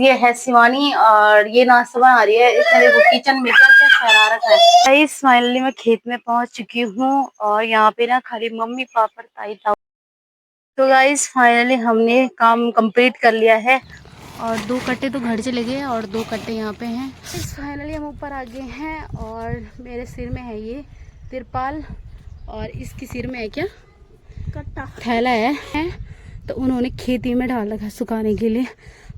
ये है शिवानी और ये नाश्ता बना रही है। इसने देखो किचन में क्या क्या फैला रखा है। गाइस फाइनली मैं खेत में पहुंच चुकी हूँ और यहाँ पे ना खाली मम्मी पापा ताई ताऊ। तो गाइस फाइनली हमने काम कंप्लीट कर लिया है और 2 कट्टे तो घर चले गए और 2 कट्टे यहाँ पे हैं। इस फाइनली हम ऊपर आ गए हैं और मेरे सिर में है ये तिरपाल और इसके सिर में है क्या कट्टा थैला है। तो उन्होंने खेती में डाल रखा है सुखाने के लिए।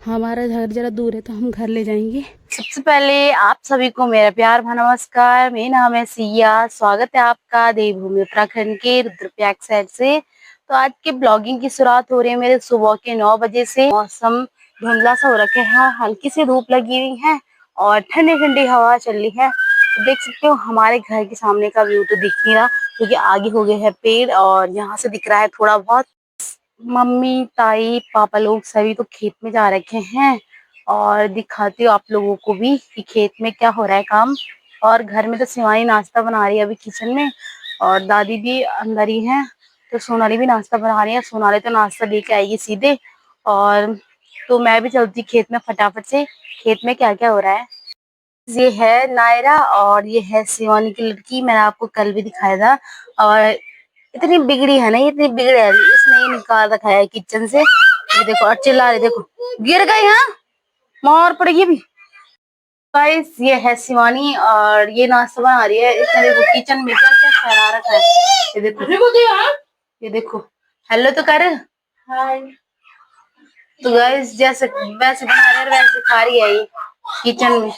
हमारा घर जरा दूर है तो हम घर ले जाएंगे। सबसे पहले आप सभी को मेरा प्यार भरा नमस्कार। मेरा नाम है सिया। स्वागत है आपका देवभूमि उत्तराखंड के रुद्रप्रयाग साइड से। तो आज के ब्लॉगिंग की शुरुआत हो रही है मेरे सुबह के 9 बजे से। मौसम धुंधला सा हो रखा है, हल्की सी धूप लगी हुई है और ठंडी ठंडी हवा चल रही है। तो देख सकते हो हमारे घर के सामने का व्यू तो दिख नहीं रहा क्योंकि आगे हो गए हैं पेड़ और यहाँ से दिख रहा है थोड़ा बहुत। मम्मी ताई पापा लोग सभी तो खेत में जा रखे हैं और दिखाती हूँ आप लोगों को भी कि खेत में क्या हो रहा है काम। और घर में तो शिवानी नाश्ता बना रही है अभी किचन में और दादी भी अंदर ही है। तो सोनाली भी नाश्ता बना रही है। सोनाली तो नाश्ता लेके आएगी सीधे। और तो मैं भी चलती खेत में फटाफट से। खेत में क्या क्या हो रहा है। ये है नायरा और ये है शिवानी की लड़की। मैंने आपको कल भी दिखाया था। और इतनी बिगड़ी है ना, इतनी बिगड़ी है, इसने ये निकाल रखा है किचन से। ये देखो और चिल्ला रही, देखो गिर गई। हाँ मार पड़ेगी अभी। गाइस ये है शिवानी और ये नाश्ता बना रही है। इसने देखो किचन में क्या क्या फैला रखा है। ये देखो, ये देखो हेलो तो कर हाय। तो गाइस जैसे वैसे बना रही है वैसे खा रही है ये किचन में।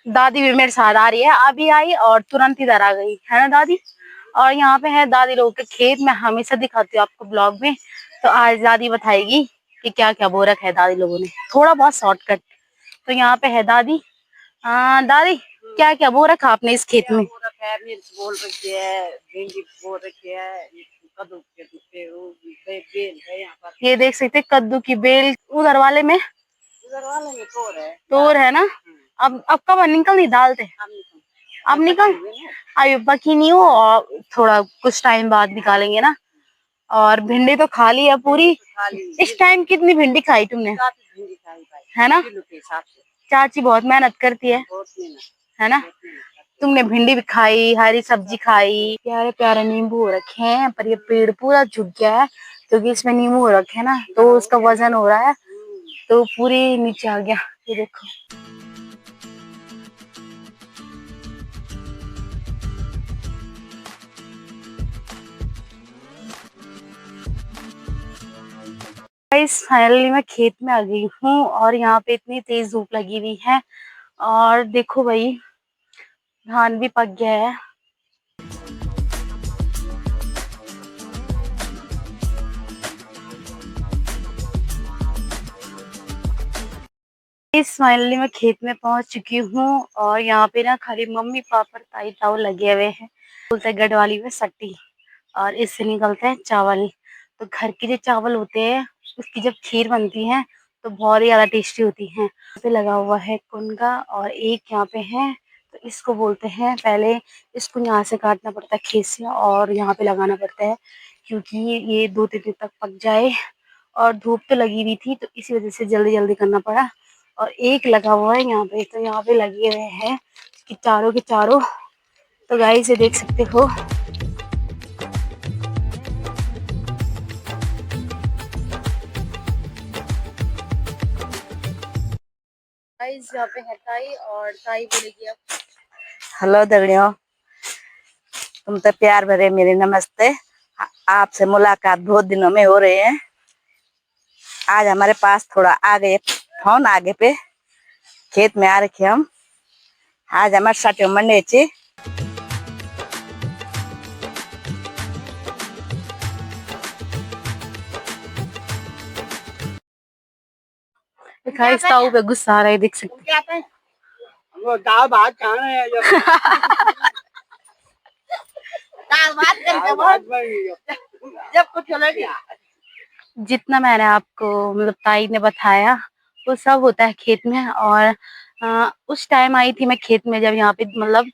दादी भी मेरे साथ आ रही है, अभी आई और तुरंत इधर आ गई है ना दादी। और यहाँ पे है दादी लोगों के खेत। मैं हमेशा दिखाती हूँ आपको ब्लॉग में। तो आज दादी बताएगी कि क्या क्या बो रखा है दादी लोगों ने, थोड़ा बहुत शॉर्टकट। तो यहाँ पे है दादी। दादी क्या क्या बो रखा आपने इस खेत में। मिर्च बोल रखी है, भिंडी बोल रखी है, कद्दू के बेल है यहाँ पर। ये देख सकते कद्दू की बेल। उधर वाले में तोर है ना। अब कब निकल नहीं डालते। अब निकल अभी पकी नहीं हो और थोड़ा कुछ टाइम बाद निकालेंगे ना। और भिंडी तो खा ली है पूरी। इस टाइम कितनी भिंडी खाई तुमने है ना। चाची बहुत मेहनत करती है ना। तुमने भिंडी भी खाई, हरी सब्जी खाई। प्यारे प्यारे नींबू हो रखे हैं पर ये पेड़ पूरा झुक गया है क्योंकि इसमें नींबू हो रखे हैं ना तो उसका वजन हो रहा है तो पूरी नीचे आ गया। ये देखो गाइस फाइनली मैं खेत में आ गई हूँ और यहाँ पे इतनी तेज धूप लगी हुई है और देखो भाई धान भी पक गया है। इस फाइनली मैं खेत में पहुंच चुकी हूँ और यहाँ पे ना खाली मम्मी पापा ताई ताऊ लगे हुए हैं। बोलते गढ़ वाली में सट्टी और इससे निकलते हैं चावल। तो घर के जो चावल होते हैं उसकी जब खीर बनती है तो बहुत ही ज्यादा टेस्टी होती है। यहाँ पे लगा हुआ है कुनका और एक यहाँ पे है। तो इसको बोलते हैं, पहले इसको यहाँ से काटना पड़ता है खेत से और यहाँ पे लगाना पड़ता है क्योंकि ये 2-3 दिन तक पक जाए। और धूप तो लगी हुई थी तो इसी वजह से जल्दी जल्दी करना पड़ा। और एक लगा हुआ है यहाँ पे, तो यहाँ पे लगे हुए हैं कि चारों के चारों। तो गाइस ये देख सकते हो। गाइस यहाँ पे है ताई और ताई बोलेगी अब हेलो दगड़ियों, तुम तो प्यार भरे मेरे नमस्ते। आपसे मुलाकात बहुत दिनों में हो रहे हैं। आज हमारे पास थोड़ा आ गए फोन आगे पे खेत में आ रखे हम। आज हमारे साथ मंडे ची ताऊ पे गुस्सा आ रहा है, देख सकते हैं। वो दाल भात खाना है दाल भात जब कुछ जितना मैंने आपको मतलब ताई ने बताया वो सब होता है खेत में। और उस टाइम आई थी मैं खेत में जब यहाँ पे मतलब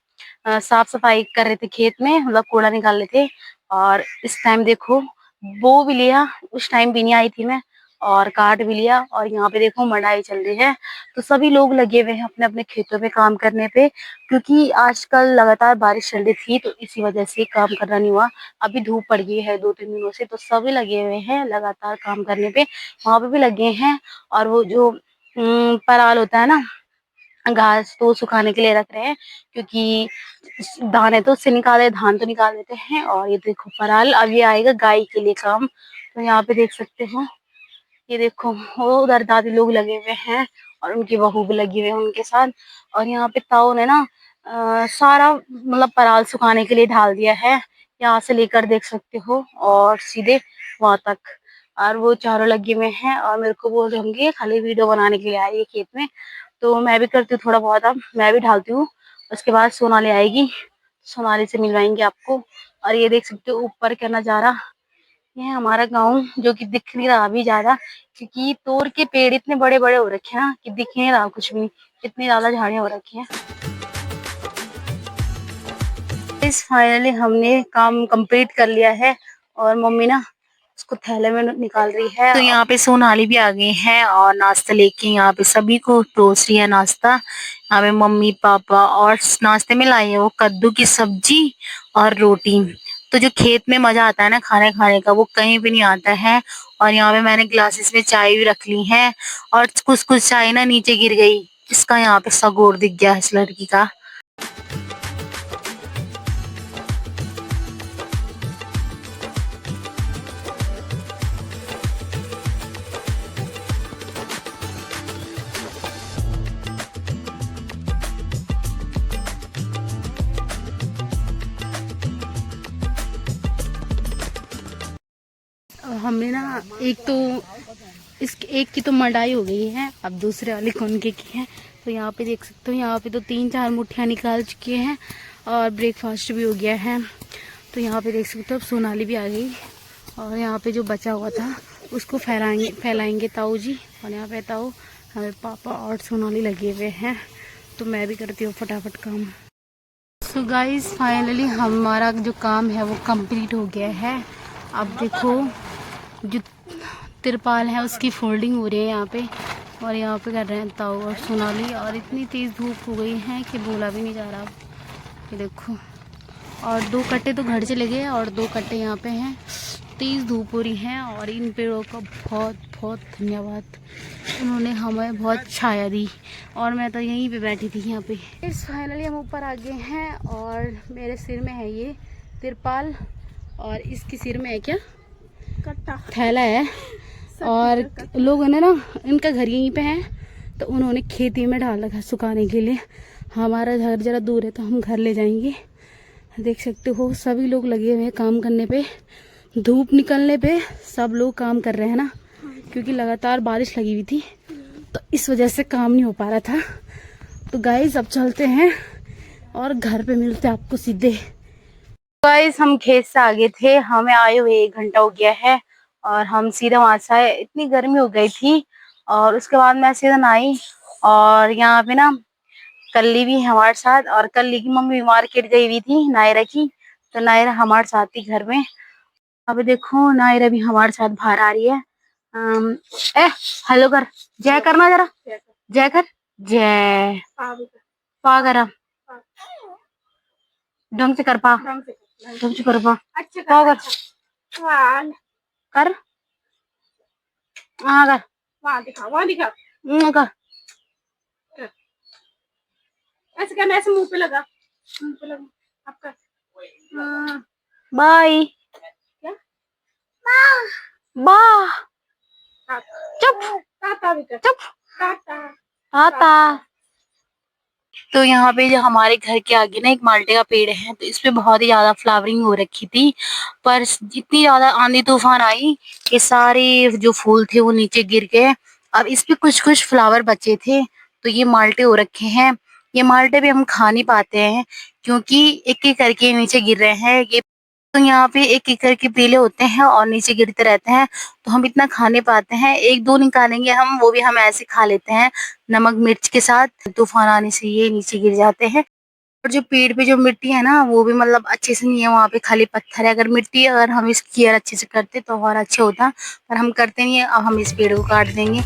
साफ सफाई कर रहे थे खेत में, मतलब कूड़ा निकाल रहे थे। और इस टाइम देखो बो भी लिया, उस टाइम भी नहीं आई थी मैं। और काट भी लिया। और यहाँ पे देखो मड़ाई चल रही है, तो सभी लोग लगे हुए हैं अपने अपने खेतों में काम करने पे, क्योंकि आजकल लगातार बारिश चल रही थी तो इसी वजह से काम करना नहीं हुआ। अभी धूप पड़ गई है 2-3 दिनों से, तो सभी लगे हुए हैं लगातार काम करने पे, वहां पे भी लगे हैं। और वो जो पराल होता है ना, घास, तो सुखाने के लिए रख रहे हैं, क्योंकि दाने तो उससे निकाले, धान तो निकाल देते हैं। और ये देखो पराल, अब ये आएगा गाय के लिए काम। तो यहाँ पे देख सकते हो, ये देखो वो उधर दादी लोग लगे हुए हैं और उनकी बहू भी लगी हुई है उनके साथ। और यहाँ पे ताऊ ने ना सारा मतलब पराल सुखाने के लिए ढाल दिया है, यहाँ से लेकर देख सकते हो और सीधे वहां तक। और वो चारों लगे हुए हैं और मेरे को बोल रहे होंगे खाली वीडियो बनाने के लिए आई है खेत में, तो मैं भी करती हूँ थोड़ा बहुत, अब मैं भी ढालती हूँ। उसके बाद सोनाली आएगी, सोनाली से मिलवाएंगे आपको। और ये देख सकते हो ऊपर का नजारा, ये है हमारा गांव, जो कि दिख नहीं रहा अभी ज्यादा, क्योंकि तोड़ के पेड़ इतने बड़े बड़े हो रखे हैं ना कि दिख नहीं रहा कुछ भी, इतनी ज्यादा झाड़ियां हो रखी हैं। इस फाइनली हमने काम कंप्लीट कर लिया है और मम्मी ना उसको थैले में निकाल रही है। तो यहाँ पे सोनाली भी आ गई है और नाश्ता लेके यहाँ पे सभी को परोस रही है नाश्ता। यहाँ पे मम्मी पापा, और नाश्ते में लाई है वो कद्दू की सब्जी और रोटी। तो जो खेत में मजा आता है ना खाने खाने का, वो कहीं भी नहीं आता है। और यहाँ पे मैंने ग्लासेस में चाय भी रख ली है, और कुछ कुछ चाय ना नीचे गिर गई, इसका यहाँ पे सगोर दिख गया इस लड़की का। हमने ना एक तो इस एक की तो मड़ाई हो गई है, अब दूसरे वाले कौनके की है। तो यहाँ पे देख सकते हो, यहाँ पे तो 3-4 मुठ्ठियाँ निकाल चुके हैं और ब्रेकफास्ट भी हो गया है। तो यहाँ पे देख सकते हो अब सोनाली भी आ गई, और यहाँ पे जो बचा हुआ था उसको फैलाएंगे ताऊ जी। और यहाँ पे ताऊ, हमारे पापा और सोनाली लगे हुए हैं, तो मैं भी करती हूँ फटाफट काम। सो गाइस फाइनली हमारा जो काम है वो कंप्लीट हो गया है। अब देखो जो तिरपाल है उसकी फोल्डिंग हो रही है यहाँ पे, और यहाँ पे कर रहे हैं ताऊ और सोनाली। और इतनी तेज़ धूप हो गई है कि बोला भी नहीं जा रहा। ये देखो, और 2 कट्टे तो घर चले गए और 2 कट्टे यहाँ पे हैं। तेज़ धूप हो रही है, और इन पेड़ों का बहुत बहुत धन्यवाद, उन्होंने हमें बहुत छाया दी, और मैं तो यहीं पे बैठी थी यहाँ पे। इस फाइनली हम ऊपर आ गए हैं, और मेरे सिर में है ये तिरपाल, और इसके सिर में है क्या, थैला है। और लोगों ने ना, इनका घर यहीं पे है, तो उन्होंने खेती में डाल रखा सुखाने के लिए। हमारा घर जरा दूर है तो हम घर ले जाएंगे। देख सकते हो सभी लोग लगे हुए हैं काम करने पे, धूप निकलने पे सब लोग काम कर रहे हैं ना, क्योंकि लगातार बारिश लगी हुई थी तो इस वजह से काम नहीं हो पा रहा था। तो गाइस अब चलते हैं और घर पे मिलते हैं आपको सीधे। गाइस हम खेत से आ गए थे, हमें आए हुए 1 घंटा हो गया है, और हम सीधा वहां से आए। इतनी गर्मी हो गई थी, और उसके बाद मैं सीधा आई। और यहाँ पे ना कल्ली भी हमारे साथ, और कल्ली की मम्मी मार्केट गई हुई थी नायरा की, तो नायरा हमारे साथ थी घर में। अभी देखो नायरा भी हमारे साथ बाहर आ रही है। अम, ए हेलो कर, जय करना जरा, जय कर, जय पा करा, ढंग से कर पा, ढंग से कर पा, पा कर, कर हाँ कर, वहाँ दिखा, वहाँ दिखा, कर, ऐसे करना, ऐसे मुंह पे लगा, मुंह पे लगा, अब कर, बाय, क्या बा, चुप, चुप, टाटा। तो यहाँ पे जो हमारे घर के आगे ना एक माल्टे का पेड़ है, तो इसपे बहुत ही ज्यादा फ्लावरिंग हो रखी थी, पर इतनी ज्यादा आंधी तूफान आई कि सारे जो फूल थे वो नीचे गिर गए। अब इस पे कुछ कुछ फ्लावर बचे थे, तो ये माल्टे हो रखे हैं। ये माल्टे भी हम खा नहीं पाते हैं, क्योंकि एक एक करके नीचे गिर रहे हैं ये। तो यहाँ पे एक एक करके पीले होते हैं और नीचे गिरते रहते हैं, तो हम इतना खा नहीं पाते हैं। 1-2 निकालेंगे हम, वो भी हम ऐसे खा लेते हैं नमक मिर्च के साथ। तूफान आने से ये नीचे गिर जाते हैं। और जो पेड़ पे जो मिट्टी है ना वो भी मतलब अच्छे से नहीं है, वहाँ पे खाली पत्थर है। अगर मिट्टी अगर हम इसकी केयर अच्छे से करते तो और अच्छा होता, पर हम करते नहीं है। अब हम इस पेड़ को काट देंगे